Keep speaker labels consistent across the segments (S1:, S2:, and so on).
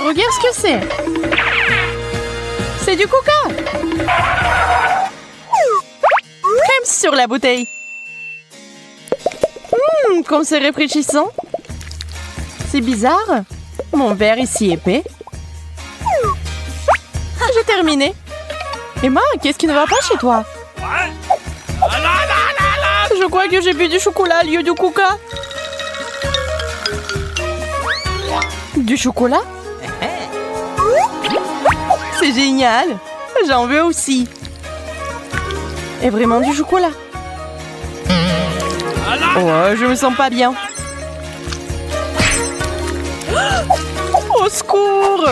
S1: regarde ce que c'est. C'est du coca. Crème sur la bouteille. Comme c'est rafraîchissant. C'est bizarre. Mon verre est si épais. J'ai terminé. Emma, qu'est-ce qui ne va pas chez toi? Je crois que j'ai bu du chocolat au lieu du coca. Du chocolat? C'est génial. J'en veux aussi. Et vraiment du chocolat. Oh, je me sens pas bien. Au secours!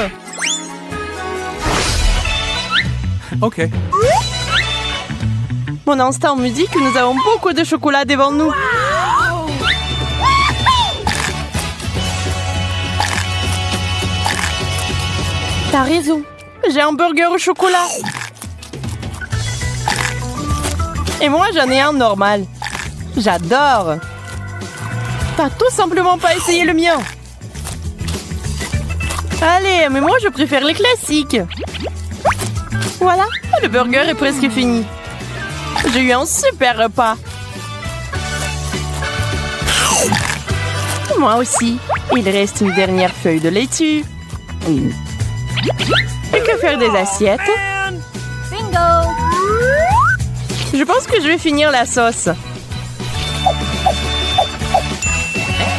S2: Ok.
S1: Mon instinct me dit que nous avons beaucoup de chocolat devant nous. T'as raison. J'ai un burger au chocolat. Et moi, j'en ai un normal. J'adore. T'as tout simplement pas essayé le mien. Allez, mais moi, je préfère les classiques. Voilà, le burger est presque fini. J'ai eu un super repas. Moi aussi. Il reste une dernière feuille de laitue. Et que faire des assiettes?
S3: Bingo!
S1: Je pense que je vais finir la sauce.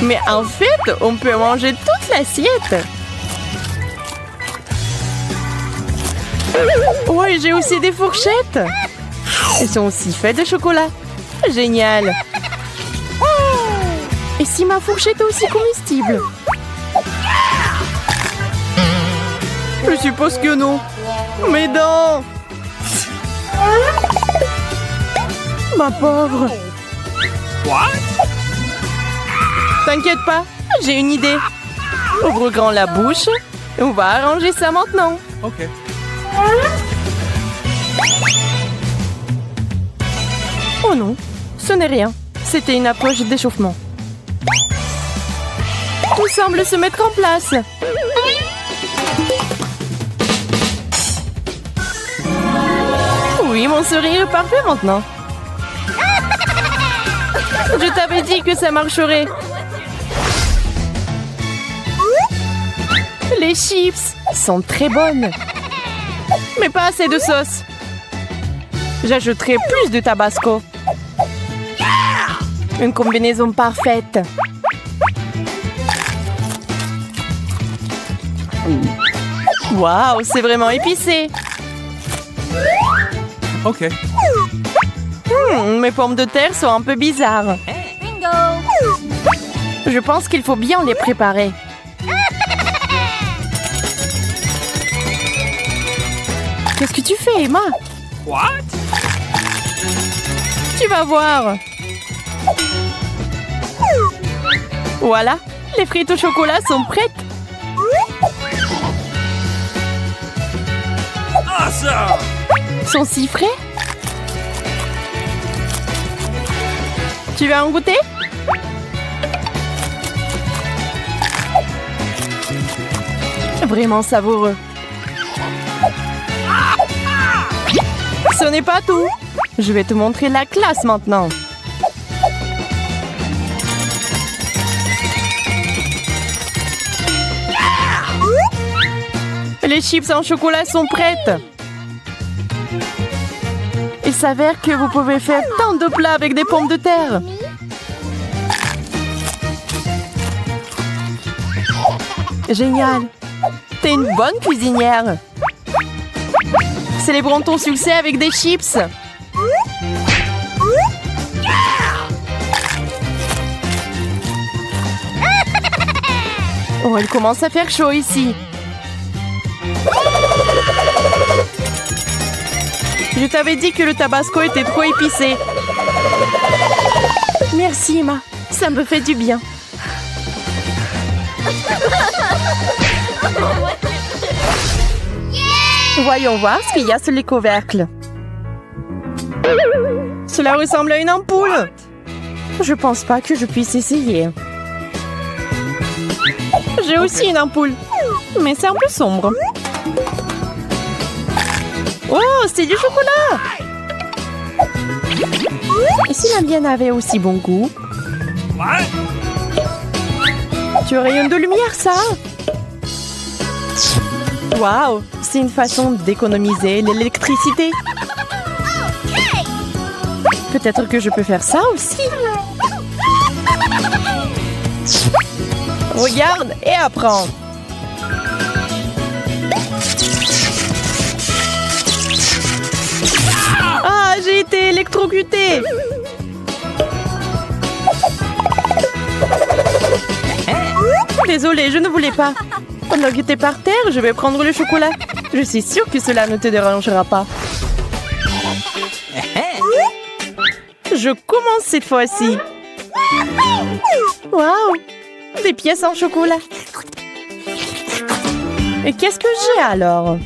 S1: Mais en fait, on peut manger toute l'assiette. Oui, j'ai aussi des fourchettes. Elles sont aussi faites de chocolat. Génial. Et si ma fourchette est aussi comestible? Je suppose que non. Mes dents. Ma pauvre. T'inquiète pas, j'ai une idée. Ouvre grand la bouche et on va arranger ça maintenant.
S2: Ok.
S1: Oh non, ce n'est rien. C'était une approche d'échauffement. Tout semble se mettre en place. Oui, mon sourire est parfait maintenant. Je t'avais dit que ça marcherait. Les chips sont très bonnes. Mais pas assez de sauce. J'ajouterai plus de tabasco. Une combinaison parfaite. Waouh, c'est vraiment épicé.
S2: Ok.
S1: Mes pommes de terre sont un peu bizarres.
S3: Bingo!
S1: Je pense qu'il faut bien les préparer. Qu'est-ce que tu fais, Emma?
S2: What?
S1: Tu vas voir. Voilà, les frites au chocolat sont prêtes.
S2: Awesome!
S1: Sont si frais. Tu veux en goûter? Vraiment savoureux. Ce n'est pas tout. Je vais te montrer la classe maintenant. Les chips en chocolat sont prêtes. Il s'avère que vous pouvez faire tant de plats avec des pommes de terre. Génial. T'es une bonne cuisinière. Célébrons ton succès avec des chips. Oh, il commence à faire chaud ici. Je t'avais dit que le tabasco était trop épicé. Merci, Emma. Ça me fait du bien. Voyons voir ce qu'il y a sur les couvercles. Cela ressemble à une ampoule. Je pense pas que je puisse essayer. J'ai aussi une ampoule. Mais c'est un peu sombre. Oh, c'est du chocolat! Et si la mienne avait aussi bon goût?
S2: What?
S1: Tu rayonnes de lumière, ça! Waouh! C'est une façon d'économiser l'électricité. Peut-être que je peux faire ça aussi. Regarde et apprends. Ah, j'ai été électrocutée. Désolée, je ne voulais pas. Pendant que t'es par terre, je vais prendre le chocolat. Je suis sûre que cela ne te dérangera pas. Je commence cette fois-ci. Waouh! Des pièces en chocolat. Et qu'est-ce que j'ai alors?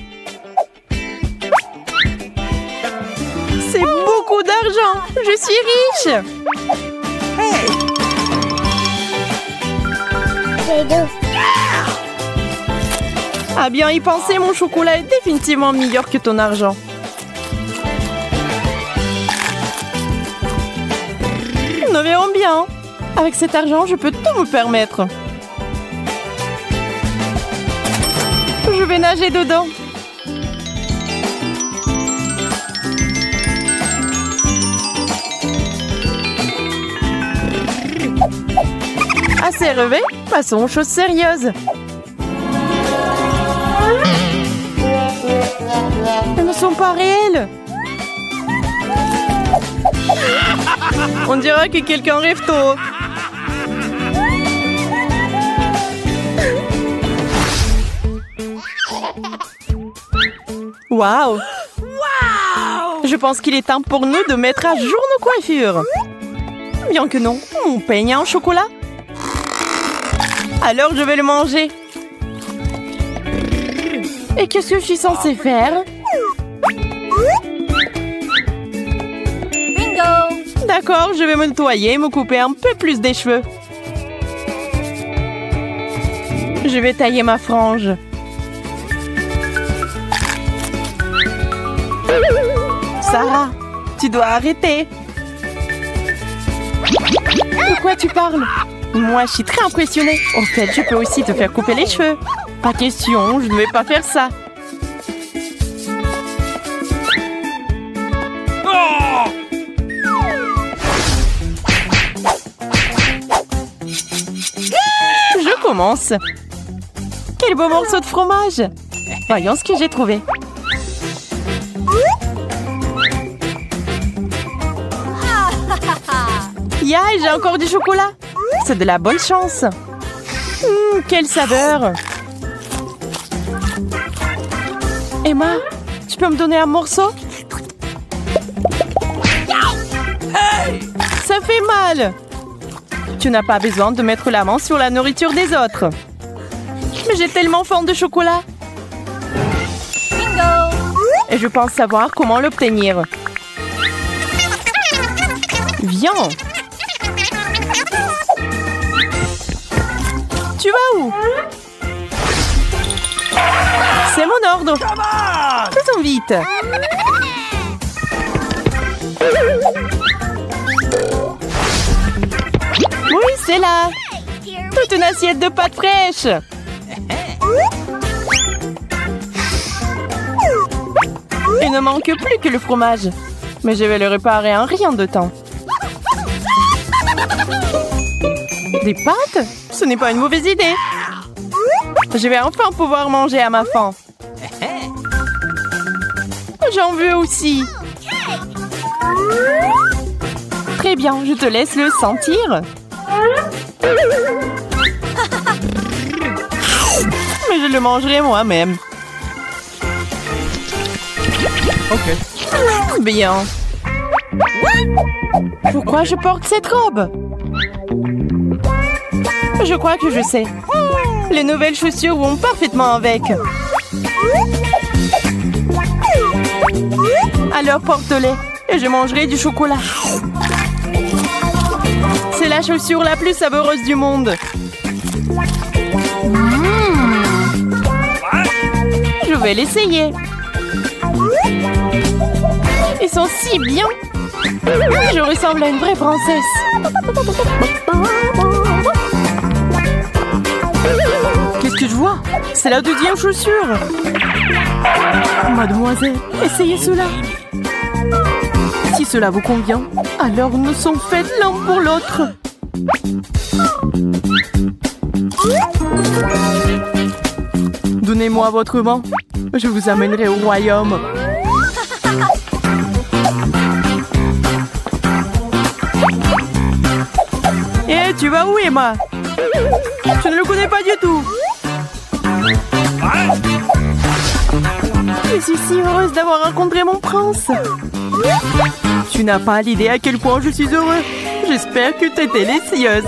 S1: C'est beaucoup d'argent. Je suis riche. Ah bien y penser, mon chocolat est définitivement meilleur que ton argent. Nous verrons bien. Avec cet argent, je peux tout me permettre. Je vais nager dedans. Assez rêvé, passons aux choses sérieuses. Elles ne sont pas réelles. On dirait que quelqu'un rêve tôt. Waouh! Je pense qu'il est temps pour nous de mettre à jour nos coiffures. Bien que non, mon peigne en chocolat. Alors je vais le manger. Et qu'est-ce que je suis censée faire?
S3: Bingo!
S1: D'accord, je vais me nettoyer et me couper un peu plus des cheveux. Je vais tailler ma frange. Sarah, tu dois arrêter. De quoi tu parles? Moi, je suis très impressionnée. En fait, je peux aussi te faire couper les cheveux. Pas question, je ne vais pas faire ça.
S2: Oh!
S1: Je commence. Quel beau morceau de fromage. Voyons ce que j'ai trouvé. Ya, j'ai encore du chocolat. C'est de la bonne chance. Quelle saveur. Emma, tu peux me donner un morceau? Ça fait mal. Tu n'as pas besoin de mettre la main sur la nourriture des autres. Mais j'ai tellement faim de chocolat.
S3: Bingo!
S1: Et je pense savoir comment l'obtenir. Viens. Tu vas où? C'est mon ordre.
S2: Come on!
S1: Faisons vite. Oui, c'est là. Toute une assiette de pâtes fraîches. Il ne manque plus que le fromage. Mais je vais le réparer en rien de temps. Des pâtes? Ce n'est pas une mauvaise idée. Je vais enfin pouvoir manger à ma faim. J'en veux aussi. Très bien, je te laisse le sentir. Mais je le mangerai moi-même.
S2: Ok.
S1: Bien. Pourquoi je porte cette robe? Je crois que je sais. Les nouvelles chaussures vont parfaitement avec. Alors porte-les et je mangerai du chocolat. C'est la chaussure la plus savoureuse du monde. vais l'essayer. Ils sont si bien. Je ressemble à une vraie princesse. Qu'est-ce que je vois? C'est la deuxième chaussure. Mademoiselle, essayez cela. Si cela vous convient, alors nous sommes faites l'un pour l'autre. Donnez-moi votre main. Je vous amènerai au royaume. Eh, tu vas où, Emma? Je ne le connais pas du tout. Je suis si heureuse d'avoir rencontré mon prince. Tu n'as pas l'idée à quel point je suis heureux. J'espère que tu es délicieuse.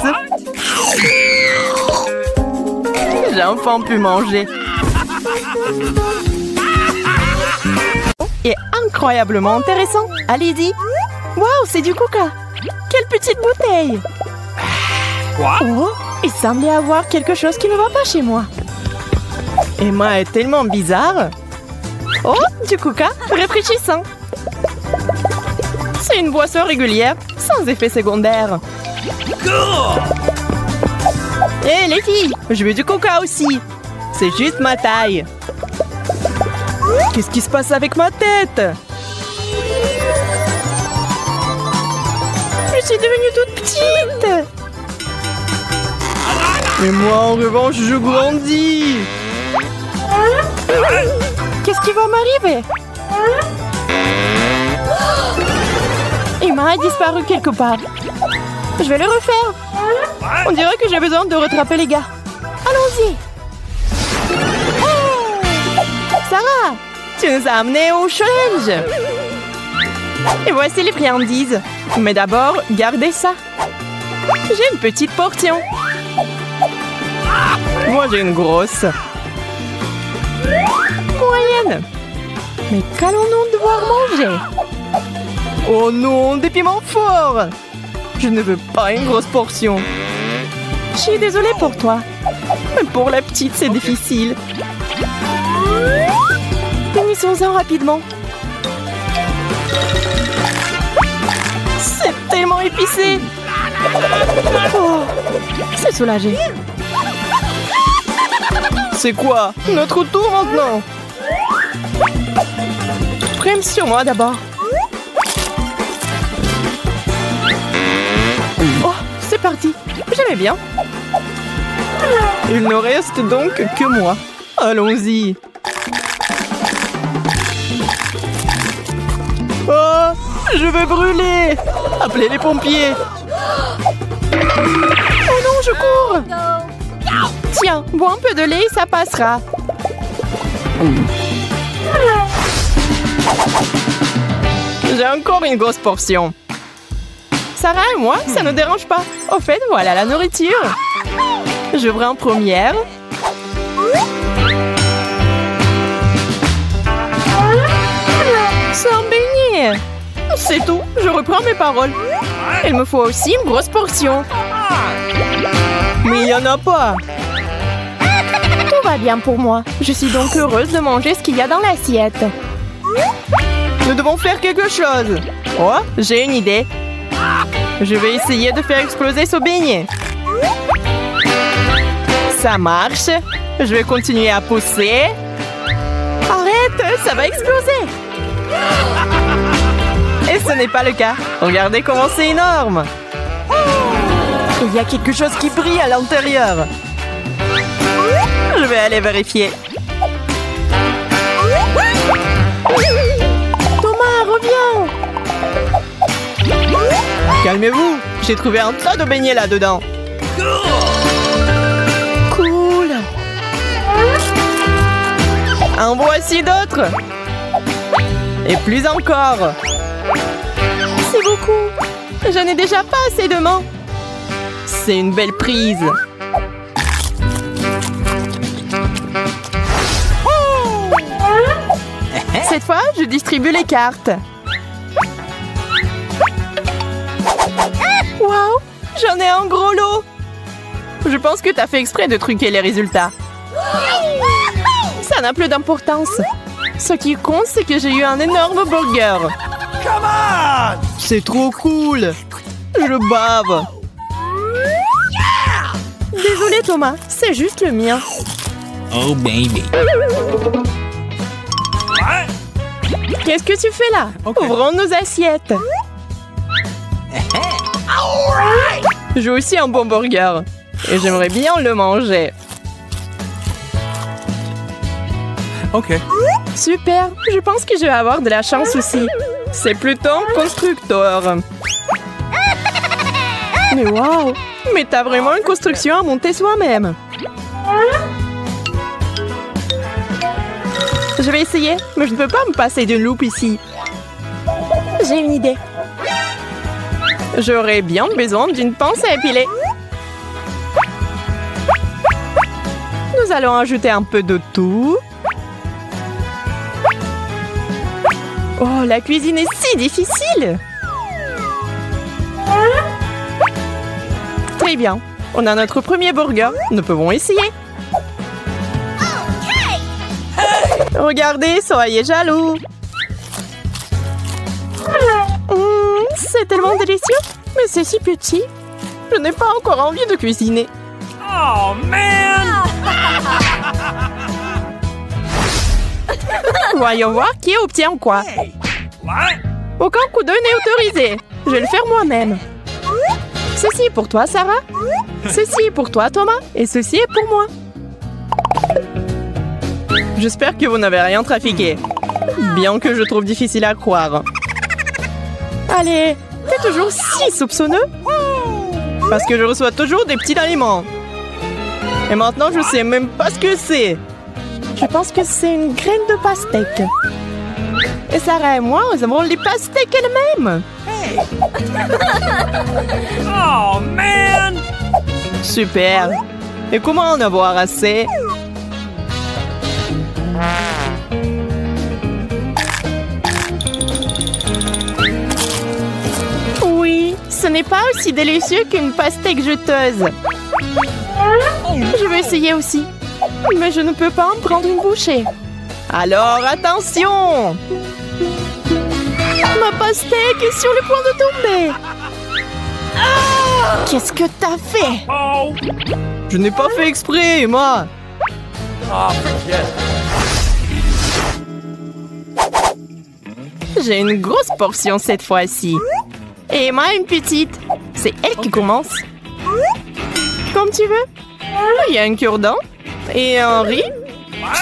S1: J'ai enfin pu manger. Et incroyablement intéressant. Allez-y. Waouh, c'est du coca. Quelle petite bouteille.
S2: Quoi?
S1: Oh, il semblait avoir quelque chose qui ne va pas chez moi. Emma est tellement bizarre. Oh, du coca rafraîchissant. C'est une boisson régulière, sans effet secondaire. Hé, les filles, je veux du coca aussi. C'est juste ma taille. Qu'est-ce qui se passe avec ma tête? Je suis devenue toute petite. Et moi, en revanche, je grandis. Qu'est-ce qui va m'arriver? Emma a disparu quelque part. Je vais le refaire. On dirait que j'ai besoin de rattraper les gars. Allons-y. Sarah, tu nous as amenés au challenge. Et voici les friandises. Mais d'abord, gardez ça. J'ai une petite portion. Moi, j'ai une grosse. Moyenne. Mais qu'allons-nous devoir manger? Oh non, des piments forts. Je ne veux pas une grosse portion. Je suis désolée pour toi. Mais pour la petite, c'est difficile. Finissons-en rapidement. C'est tellement épicé. Oh, c'est soulagé. C'est quoi? Notre tour maintenant. Prime sur moi d'abord. Oh, c'est parti. J'aimais bien. Il ne reste donc que moi. Allons-y. Oh, je vais brûler. Appelez les pompiers. Oh non, je cours. Tiens, bois un peu de lait et ça passera. J'ai encore une grosse portion. Sarah et moi, ça ne dérange pas. Au fait, voilà la nourriture. Je prends en première. C'est un beignet. C'est tout, je reprends mes paroles. Il me faut aussi une grosse portion. Mais il n'y en a pas. Tout va bien pour moi. Je suis donc heureuse de manger ce qu'il y a dans l'assiette. Nous devons faire quelque chose. Oh, j'ai une idée. Je vais essayer de faire exploser ce beignet. Ça marche. Je vais continuer à pousser. Arrête, ça va exploser. Et ce n'est pas le cas. Regardez comment c'est énorme. Il y a quelque chose qui brille à l'intérieur. Je vais aller vérifier. Thomas, reviens. Calmez-vous. J'ai trouvé un tas de beignets là-dedans. Cool. En voici d'autres. Et plus encore. C'est beaucoup. Je n'ai déjà pas assez de mains. C'est une belle prise. Cette fois, je distribue les cartes. Waouh, j'en ai un gros lot. Je pense que t'as fait exprès de truquer les résultats. Ça n'a plus d'importance. Ce qui compte, c'est que j'ai eu un énorme burger.
S2: Come on!
S1: C'est trop cool. Je bave. Désolé Thomas, c'est juste le mien.
S4: Oh baby.
S2: What?
S1: Qu'est-ce que tu fais là?
S2: Ok.
S1: Ouvrons nos assiettes. J'ai aussi un bon burger. Et j'aimerais bien le manger.
S2: Ok.
S1: Super, je pense que je vais avoir de la chance aussi. C'est plutôt un constructeur. Mais waouh! Mais t'as vraiment une construction à monter soi-même. Je vais essayer, mais je ne peux pas me passer d'une loupe ici. J'ai une idée. J'aurais bien besoin d'une pince à épiler. Nous allons ajouter un peu de tout. Oh, la cuisine est si difficile! Très bien. On a notre premier burger. Nous pouvons essayer. Regardez, soyez jaloux. C'est tellement délicieux. Mais c'est si petit. Je n'ai pas encore envie de cuisiner.
S2: Oh man!
S1: Voyons voir qui obtient quoi.
S2: What?
S1: Aucun coup d'œil n'est autorisé. Je vais le faire moi-même. Ceci est pour toi, Sarah. Ceci est pour toi, Thomas. Et ceci est pour moi. J'espère que vous n'avez rien trafiqué. Bien que je trouve difficile à croire. Allez, t'es toujours si soupçonneux. Parce que je reçois toujours des petits aliments. Et maintenant, je sais même pas ce que c'est. Je pense que c'est une graine de pastèque. Et Sarah et moi, nous avons les pastèques elles-mêmes.
S2: Oh man!
S1: Super. Et comment en avoir assez? Oui, ce n'est pas aussi délicieux qu'une pastèque jeteuse. Je vais essayer aussi. Mais je ne peux pas en prendre une bouchée. Alors, attention! Ma pastèque est sur le point de tomber. Qu'est-ce que t'as fait?
S2: Oh!
S1: Je n'ai pas fait exprès, moi.
S2: Oh, forget it.
S1: J'ai une grosse portion cette fois-ci. Et Emma une petite. C'est elle qui commence. Comme tu veux. Il y a un cure-dent. Et un riz.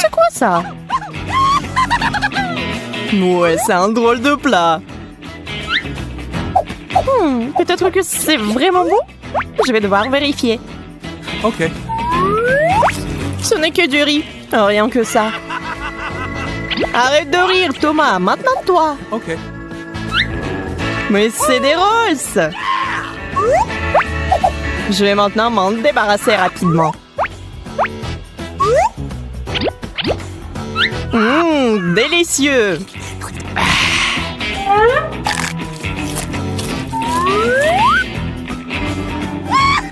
S1: C'est quoi ça? Ouais, c'est un drôle de plat. Peut-être que c'est vraiment bon. Je vais devoir vérifier.
S2: Ok.
S1: Ce n'est que du riz. Rien que ça. Arrête de rire, Thomas. Maintenant, toi.
S2: Ok.
S1: Mais c'est des roses. Je vais maintenant m'en débarrasser rapidement. Délicieux.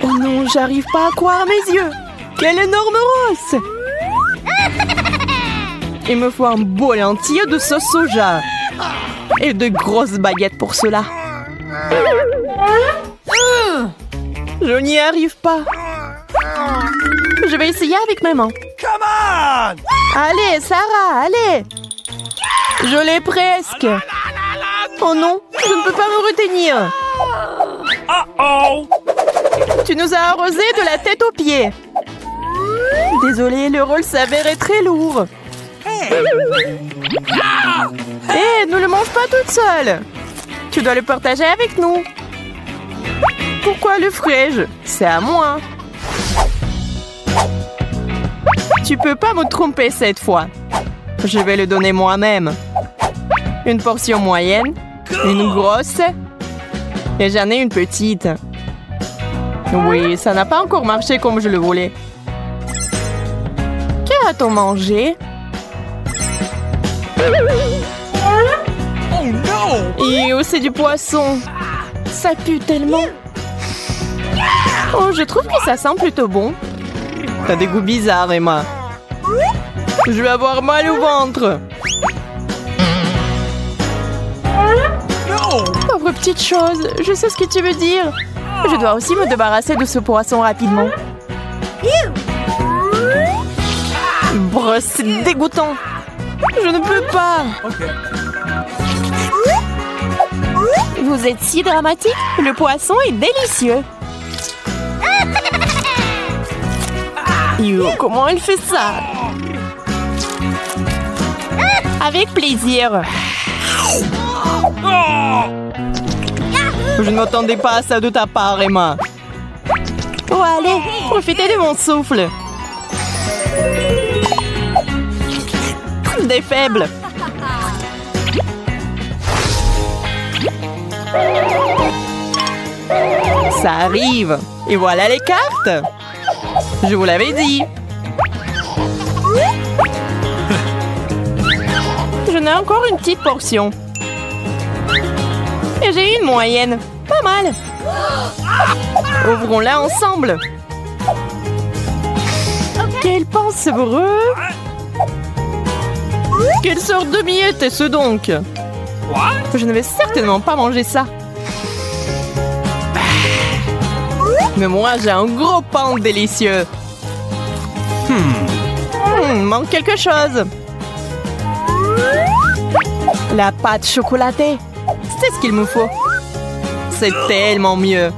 S1: Oh non, j'arrive pas à croire mes yeux. Quel énorme rose. Il me faut un bol entier de sauce soja. Et de grosses baguettes pour cela. Je n'y arrive pas. Je vais essayer avec mes mains.
S2: Come on!
S1: Allez, Sarah, allez. Je l'ai presque. Oh non, je ne peux pas me retenir.
S2: Uh-oh!
S1: Tu nous as arrosés de la tête aux pieds. Désolée, le rôle s'avérait très lourd. Ne le mange pas toute seule. Tu dois le partager avec nous. Pourquoi le ferais-je? C'est à moi. Tu peux pas me tromper cette fois. Je vais le donner moi-même. Une portion moyenne, une grosse, et j'en ai une petite. Oui, ça n'a pas encore marché comme je le voulais. Qu'a-t-on mangé?
S2: Oh no!
S1: Et c'est du poisson. Ça pue tellement. Oh, je trouve que ça sent plutôt bon. T'as des goûts bizarres, Emma. Je vais avoir mal au ventre.
S2: No!
S1: Pauvre petite chose, je sais ce que tu veux dire. Je dois aussi me débarrasser de ce poisson rapidement. Brrr, c'est dégoûtant. Je ne peux pas.
S2: Okay.
S1: Vous êtes si dramatique. Le poisson est délicieux. Yo, comment elle fait ça? Avec plaisir.
S2: Oh!
S1: Je ne m'attendais pas à ça de ta part, Emma. Oh, allez, profitez de mon souffle. Des faibles. Ça arrive. Et voilà les cartes. Je vous l'avais dit. Je n'ai encore une petite portion. Et j'ai une moyenne. Pas mal. Ouvrons-la ensemble. Quel pain savoureux. Quelle sorte de miette est-ce donc? Je ne vais certainement pas manger ça. Mais moi, j'ai un gros pain délicieux. Manque quelque chose. La pâte chocolatée. C'est ce qu'il me faut. C'est tellement mieux.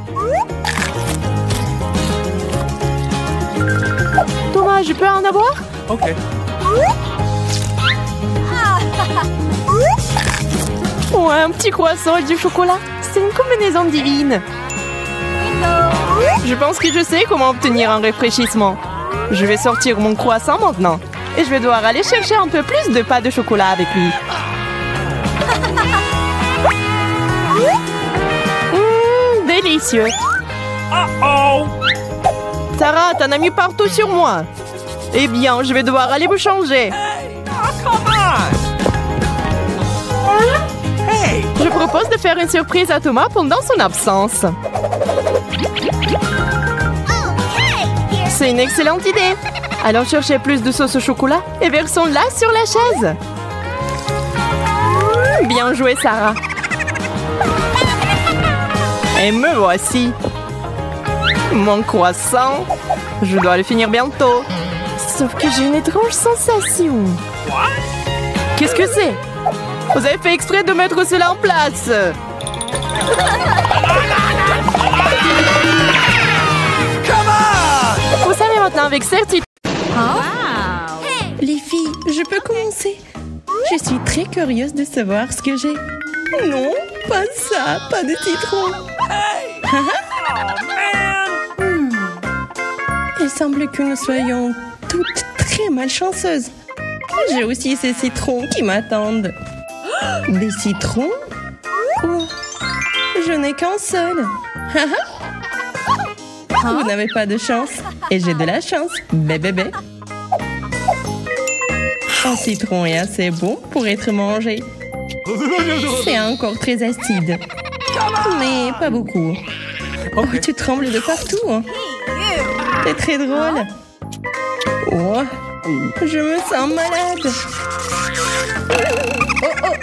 S1: Thomas, je peux en avoir?
S2: Okay.
S1: Ouais, un petit croissant et du chocolat. C'est une combinaison divine. Je pense que je sais comment obtenir un rafraîchissement. Je vais sortir mon croissant maintenant. Et je vais devoir aller chercher un peu plus de pâte de chocolat avec lui. Délicieux.
S2: Uh-oh!
S1: Sarah, t'en as mis partout sur moi. Eh bien, je vais devoir aller vous changer.
S2: Oh, come on! Hey!
S1: Je propose de faire une surprise à Thomas pendant son absence. C'est une excellente idée. Allons chercher plus de sauce au chocolat et versons-la sur la chaise. Bien joué, Sarah. Et me voici. Mon croissant. Je dois le finir bientôt. Sauf que j'ai une étrange sensation. Qu'est-ce que c'est? Vous avez fait exprès de mettre cela en place.
S2: Come on!
S1: Vous savez maintenant avec certitude.
S3: Wow.
S1: Les filles, je peux commencer. Je suis très curieuse de savoir ce que j'ai. Non, pas ça, pas de citron.
S2: Hey! Oh, man!
S1: Il semble que nous soyons toutes très malchanceuses. J'ai aussi ces citrons qui m'attendent. Des citrons? Oh, je n'ai qu'un seul. Vous n'avez pas de chance. Et j'ai de la chance. Bébé. Un citron est assez bon pour être mangé. C'est encore très acide. Mais pas beaucoup. Oh, tu trembles de partout. C'est très drôle. Oh, je me sens malade.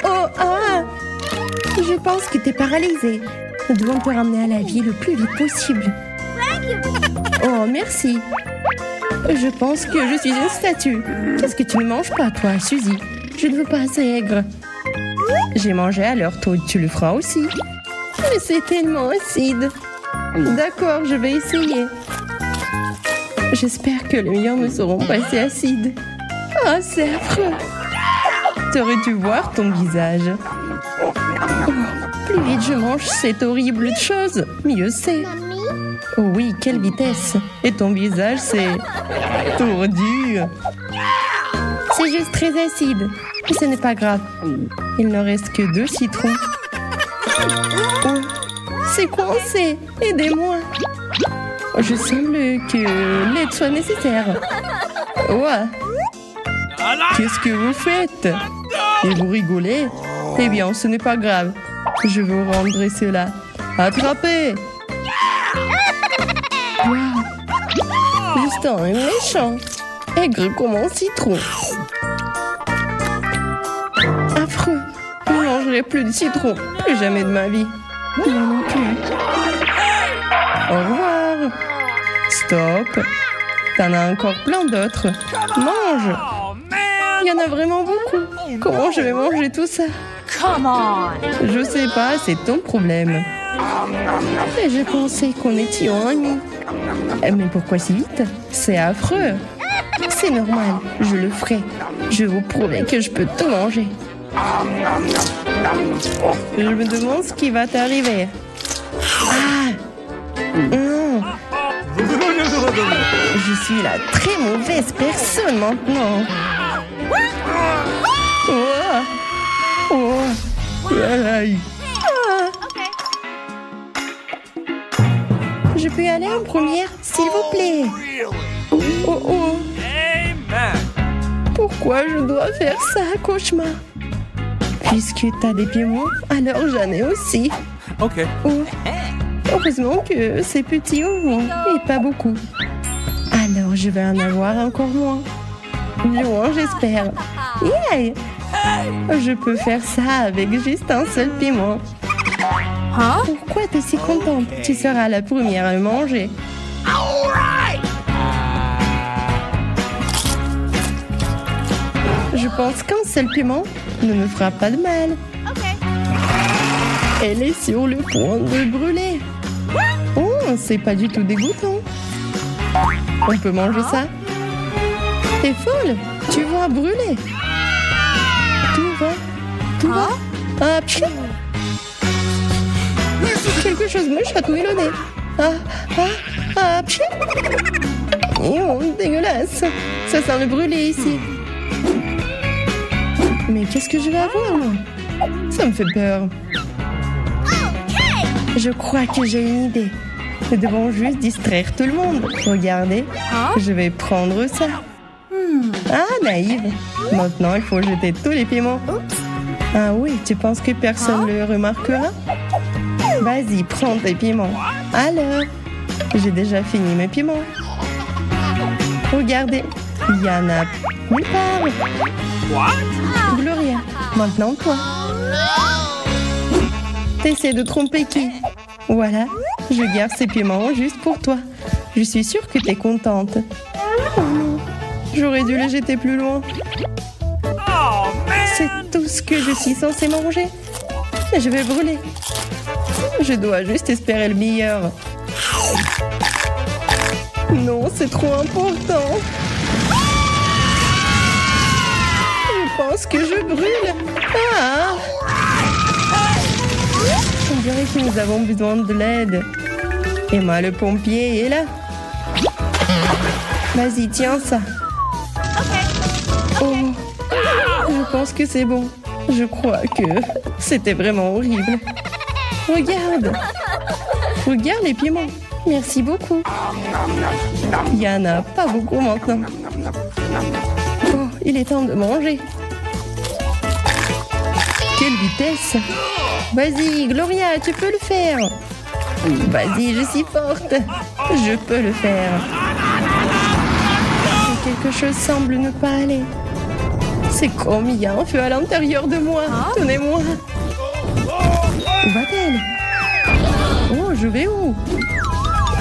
S1: Oh, ah. Je pense que t'es paralysée. Nous devons te ramener à la vie le plus vite possible. Oh, merci. Je pense que je suis une statue. Qu'est-ce que tu ne manges pas, toi, Suzy? Je ne veux pas assez aigre. J'ai mangé à l'heure, toi, tu le feras aussi. Mais c'est tellement acide. D'accord, je vais essayer. J'espère que les miens ne seront pas assez acides. Ah, c'est affreux. T'aurais dû voir ton visage. Oh, plus vite je mange cette horrible chose, mieux c'est. Oh oui, quelle vitesse. Et ton visage, c'est tordu. C'est juste très acide. Mais ce n'est pas grave. Il ne reste que 2 citrons. Oh, c'est coincé. Aidez-moi. Je semble que l'aide soit nécessaire. Ouais. Qu'est-ce que vous faites? Et vous rigolez? Eh bien, ce n'est pas grave. Je vais vous rendre cela. Attrapez! Wow! Juste un méchant.
S5: aigre comme un citron. Affreux. Je ne mangerai plus de citron. Plus jamais de ma vie. Moi non plus. Au revoir. Stop. T'en as encore plein d'autres. Mange.
S2: Oh, man!
S5: Il y en a vraiment beaucoup. Comment je vais manger tout ça?
S3: Come on.
S5: Je sais pas, c'est ton problème. Et je pensais qu'on était amis. Mais pourquoi si vite? C'est affreux. C'est normal, je le ferai. Je vous promets que je peux tout manger. Je me demande ce qui va t'arriver. Ah! Non! Je suis la très mauvaise personne maintenant. Oh! Oh! Aïe! Je peux y aller en première, s'il vous plaît. Oh oh,
S2: Amen!
S5: pourquoi je dois faire ça, cauchemar? Puisque t'as des piments, alors j'en ai aussi.
S2: Okay.
S5: Oh, heureusement que c'est petit au moins, et pas beaucoup. Alors je vais en avoir encore moins. Du moins, j'espère. Yeah! Je peux faire ça avec juste un seul piment.
S3: Huh?
S5: Pourquoi t'es si contente? Tu seras la première à le manger. Je pense qu'un seul piment ne me fera pas de mal. Elle est sur le point de brûler. Oh, c'est pas du tout dégoûtant. On peut manger ça? T'es folle? Tu vas brûler. Tout va? Ah, pfiou. Quelque chose me chatouille le nez. Ah, pfiou. Oh, dégueulasse. Ça sent le brûlé ici. Mais qu'est-ce que je vais avoir, moi? Ça me fait peur. Je crois que j'ai une idée. Nous devons juste distraire tout le monde. Regardez, je vais prendre ça. Ah, naïve. Maintenant, il faut jeter tous les piments. Ah oui, tu penses que personne ne le remarquera? Vas-y, prends tes piments. Alors, j'ai déjà fini mes piments. Regardez, il y en a nulle part. Gloria, maintenant toi. T'essaies de tromper qui? Voilà, je garde ces piments juste pour toi. Je suis sûre que t'es contente. Oh non, j'aurais dû les jeter plus loin.
S2: Oh, man!
S5: C'est tout ce que je suis censée manger. Je vais brûler. Je dois juste espérer le meilleur. Non, c'est trop important. Je pense que je brûle. Ah! On dirait que nous avons besoin de l'aide. Emma, le pompier, est là. Vas-y, tiens ça. Oh, je pense que c'est bon. Je crois que c'était vraiment horrible. Regarde. Regarde les piments. Merci beaucoup. Il n'y en a pas beaucoup maintenant. Oh, il est temps de manger. Quelle vitesse! Vas-y, Gloria, tu peux le faire. Vas-y, je suis forte. Je peux le faire. Mais quelque chose semble ne pas aller. C'est comme il y a un feu à l'intérieur de moi. Tenez-moi. Où va-t-elle? Oh, je vais où?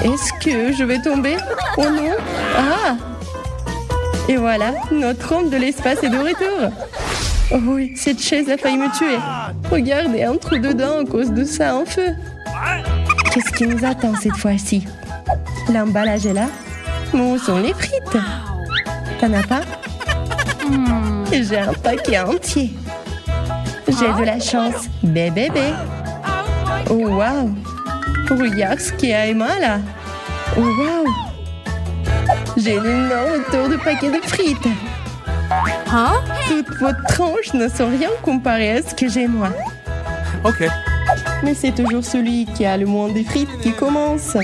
S5: Est-ce que je vais tomber? Oh non! Ah! Et voilà, notre homme de l'espace est de retour. Oh oui, cette chaise a failli me tuer. Regardez, un trou dedans à cause de ça en feu. Qu'est-ce qui nous attend cette fois-ci? L'emballage est là. Mais où sont les frites? T'en as pas? J'ai un paquet entier. J'ai de la chance. Bébé. Oh waouh! Regarde ce qu'il y a Emma là. Oh waouh! J'ai une énorme tour de paquets de frites. Toutes vos tranches ne sont rien comparées à ce que j'ai moi.
S2: Okay.
S5: Mais c'est toujours celui qui a le moins de frites qui commence.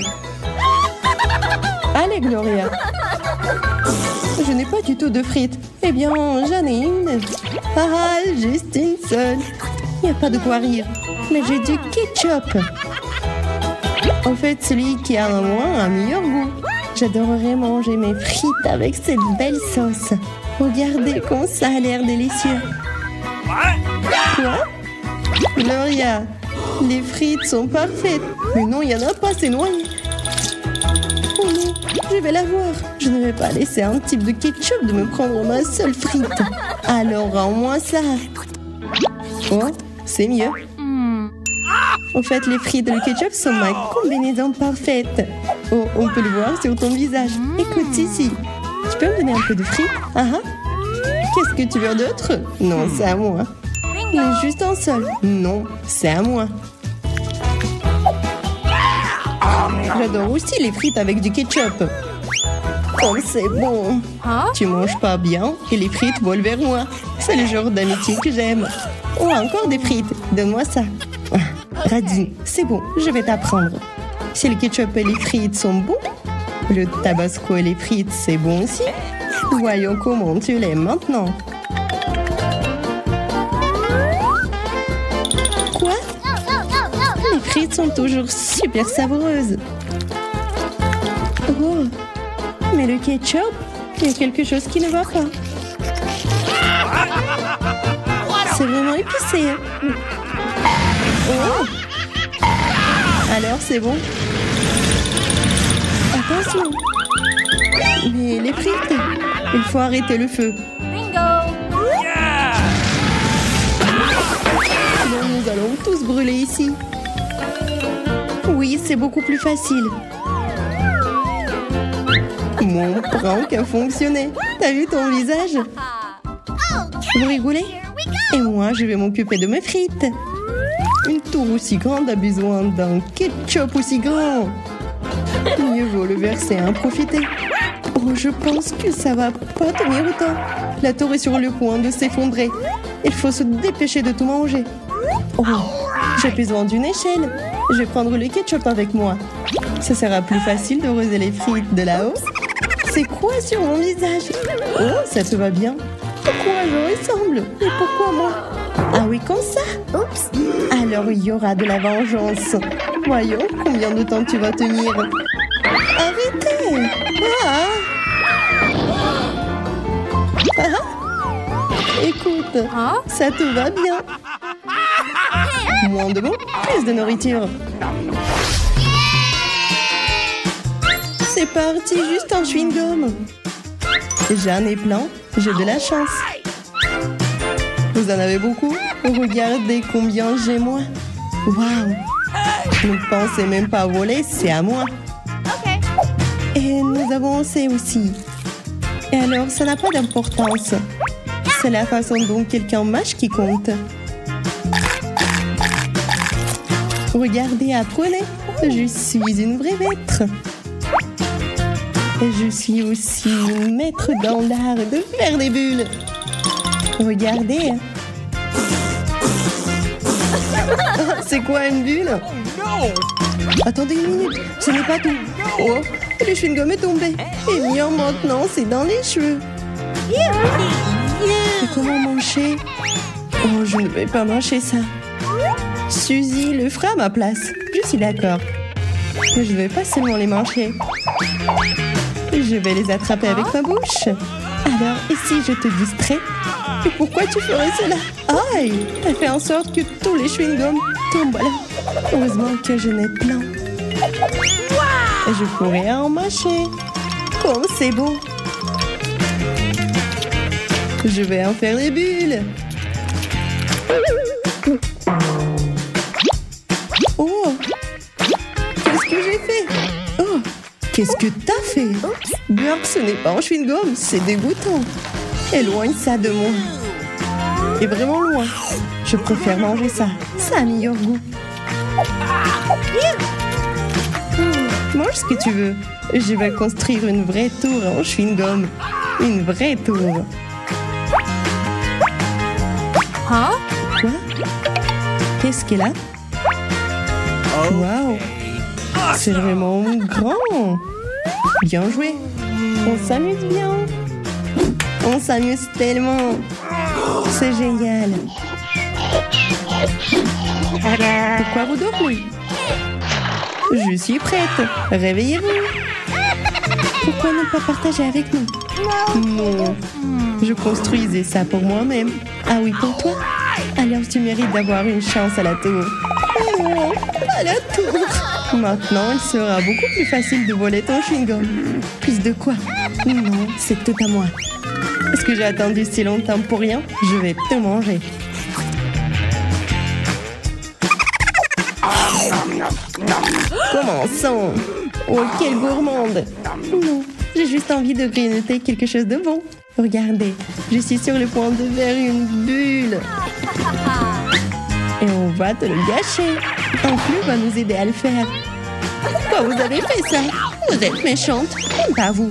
S5: Allez, Gloria. Je n'ai pas du tout de frites. Eh bien, j'en ai une. Ah, juste une seule. Il n'y a pas de quoi rire. Mais j'ai du ketchup. En fait, celui qui a le moins a un meilleur goût. J'adorerais manger mes frites avec cette belle sauce. Regardez comme ça a l'air délicieux. Quoi? Gloria, les frites sont parfaites. Mais non, il n'y en a pas, c'est noyé. Oh non, je vais la voir. Je ne vais pas laisser un type de ketchup de me prendre ma seule frite. Alors rends-moi ça. Oh, c'est mieux. En fait, les frites et le ketchup sont ma combinaison parfaite. Oh, on peut le voir sur ton visage. Écoute ici. Tu peux me donner un peu de frites? Ah ah. Qu'est-ce que tu veux d'autre? Non, c'est à moi. Mais juste un seul. Non, c'est à moi. J'adore aussi les frites avec du ketchup. Oh, c'est bon. Tu manges pas bien et les frites volent vers moi. C'est le genre d'amitié que j'aime. Oh, encore des frites. Donne-moi ça. Radine, c'est bon, je vais t'apprendre. Si le ketchup et les frites sont bons, le tabasco et les frites, c'est bon aussi. Voyons comment tu l'aimes maintenant. Quoi? Les frites sont toujours super savoureuses. Oh, mais le ketchup, il y a quelque chose qui ne va pas. C'est vraiment épicé. Oh. Alors c'est bon. Attention. Mais les frites, il faut arrêter le feu. Sinon nous allons tous brûler ici. Oui, c'est beaucoup plus facile. Mon prank a fonctionné. T'as vu ton visage? Vous rigolez? Et moi, je vais m'occuper de mes frites. Une tour aussi grande a besoin d'un ketchup aussi grand. Mieux vaut le verser et en profiter. Oh, je pense que ça va pas tenir autant. La tour est sur le point de s'effondrer. Il faut se dépêcher de tout manger. Oh, j'ai besoin d'une échelle. Je vais prendre le ketchup avec moi. Ça sera plus facile de rosser les frites de là-haut. C'est quoi sur mon visage? Oh, ça te va bien. Pourquoi je ressemble? Et pourquoi moi? Ah oui, comme ça? Oups. Alors il y aura de la vengeance. Voyons combien de temps tu vas tenir. Arrêtez! Écoute, ça te va bien. Moins de mots, plus de nourriture. C'est parti, juste un chewing-gum. J'en ai plein, j'ai de la chance. Vous en avez beaucoup? Regardez combien j'ai moi. Waouh! Ne pensez même pas voler, c'est à moi. Et nous avons assez aussi. Et alors, ça n'a pas d'importance. C'est la façon dont quelqu'un mâche qui compte. Regardez, apprenez. Je suis une vraie maître. Et je suis aussi une maître dans l'art de faire des bulles. Regardez. C'est quoi une bulle? Attendez une minute, ce n'est pas tout. Oh, le chewing-gum est tombé. Et bien maintenant, c'est dans les cheveux. Et comment mâcher? Oh, je ne vais pas mâcher ça. Suzy le fera à ma place. Je suis d'accord. Mais je ne vais pas seulement les mâcher. Je vais les attraper avec ma bouche. Alors, et si je te distrais? Et pourquoi tu ferais cela? Aïe! T'as fait en sorte que tous les chewing-gums tombent là. Heureusement que je n'ai plein. Et je pourrais en mâcher. Comme c'est beau! Je vais en faire des bulles. Oh! Qu'est-ce que j'ai fait? Oh! Qu'est-ce que t'as fait? Bien que ce n'est pas un chewing-gum, c'est dégoûtant. Éloigne ça de moi. Et vraiment loin. Je préfère manger ça. Ça a meilleur goût. Mange ce que tu veux. Je vais construire une vraie tour en chewing-gum. Une vraie tour.
S3: Huh?
S5: Quoi? Qu'est-ce qu'elle a? Waouh! C'est vraiment grand. Bien joué. On s'amuse bien. On s'amuse tellement. C'est génial. Pourquoi vous dormez? Je suis prête. Réveillez-vous. Pourquoi ne pas partager avec nous? Non. Je construisais ça pour moi-même. Ah oui, pour toi? Alors tu mérites d'avoir une chance à la tour. Oh, à la tour. Maintenant, il sera beaucoup plus facile de voler ton chewing-gum. Plus de quoi? Non, c'est tout à moi. Est-ce que j'ai attendu si longtemps pour rien? Je vais te manger. Commençons. Oh, quelle gourmande. Non, j'ai juste envie de grignoter quelque chose de bon. Regardez, je suis sur le point de faire une bulle. Et on va te le gâcher. Un flux va nous aider à le faire. Pourquoi vous avez fait ça? Vous êtes méchante. Même pas vous.